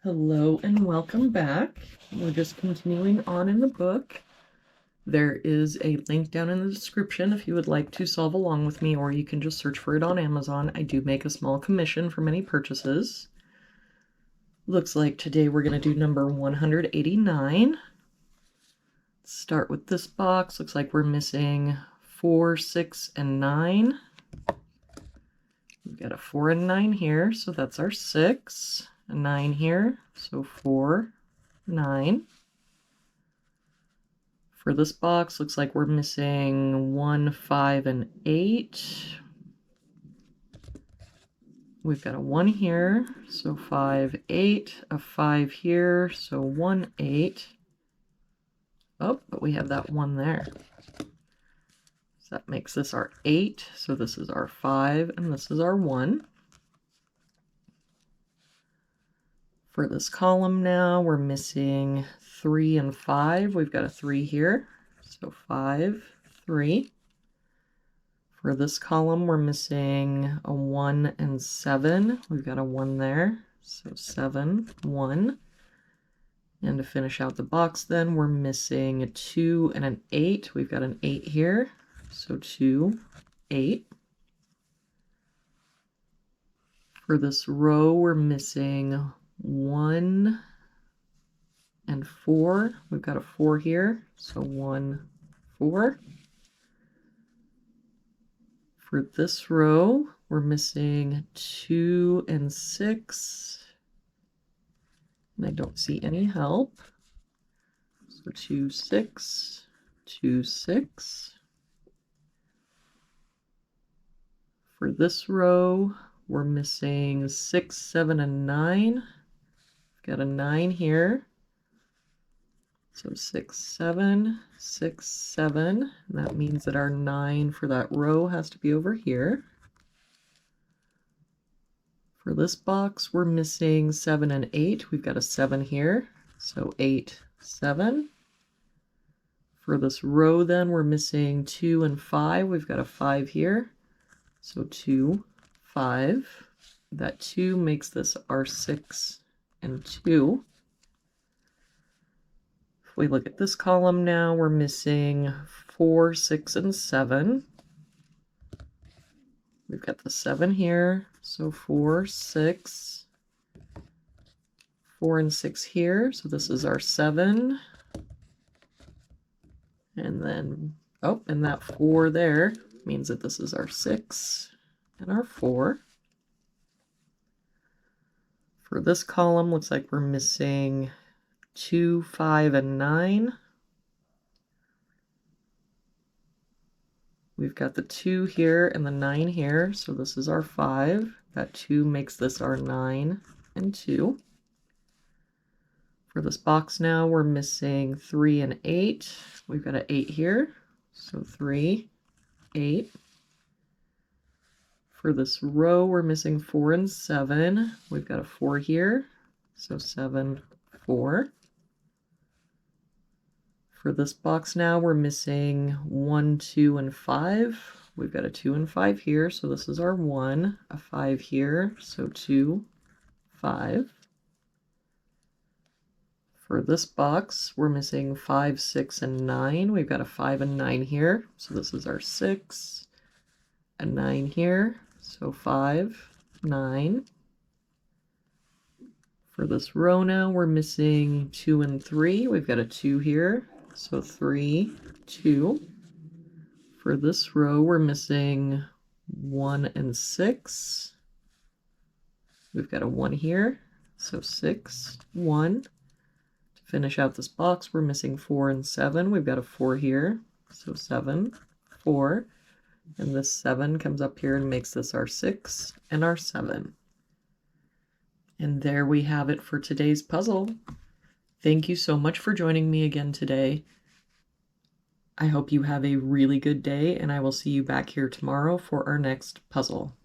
Hello and welcome back. We're just continuing on in the book. There is a link down in the description if you would like to solve along with me, or you can just search for it on Amazon. I do make a small commission for many purchases. Looks like today we're going to do number 189. Start with this box. Looks like we're missing 4, 6, and 9. We've got a 4 and 9 here, so that's our 6. A 9 here, so 4, 9. For this box, looks like we're missing 1, 5, and 8. We've got a 1 here, so 5, 8. A 5 here, so 1, 8. Oh, but we have that 1 there. So that makes this our 8. So this is our 5, and this is our 1. For this column now, we're missing 3 and 5. We've got a 3 here, so 5, 3. For this column, we're missing a 1 and 7. We've got a 1 there, so 7, 1. And to finish out the box then, we're missing a 2 and an 8. We've got an 8 here, so 2, 8. For this row, we're missing 1 and 4. We've got a 4 here, so 1, 4. For this row, we're missing 2 and 6. And I don't see any help. So 2, 6, 2, 6. For this row, we're missing 6, 7, and 9. Got a 9 here, so 6, 7, 6, 7. And that means that our 9 for that row has to be over here. For this box, we're missing 7 and 8. We've got a 7 here, so 8, 7. For this row then, we're missing 2 and 5. We've got a 5 here, so 2, 5. That 2 makes this our 6 and 2. If we look at this column now, we're missing 4, 6, and 7. We've got the 7 here, so 4, 6. 4 and 6 here, so this is our 7. And then, oh, and that 4 there means that this is our 6 and our 4. For this column, looks like we're missing 2, 5, and 9. We've got the 2 here and the 9 here, so this is our 5. That 2 makes this our 9 and 2. For this box now, we're missing 3 and 8. We've got an 8 here, so 3, 8. For this row, we're missing 4 and 7. We've got a 4 here, so 7, 4. For this box now, we're missing 1, 2, and 5. We've got a 2 and 5 here, so this is our 1. A 5 here, so 2, 5. For this box, we're missing 5, 6, and 9. We've got a 5 and 9 here, so this is our 6. A 9 here, so 5, 9. For this row now, we're missing 2 and 3. We've got a 2 here, so 3, 2. For this row, we're missing 1 and 6. We've got a 1 here, so 6, 1. To finish out this box, we're missing 4 and 7. We've got a 4 here, so 7, 4. And this 7 comes up here and makes this our 6 and our 7. And there we have it for today's puzzle. Thank you so much for joining me again today. I hope you have a really good day, and I will see you back here tomorrow for our next puzzle.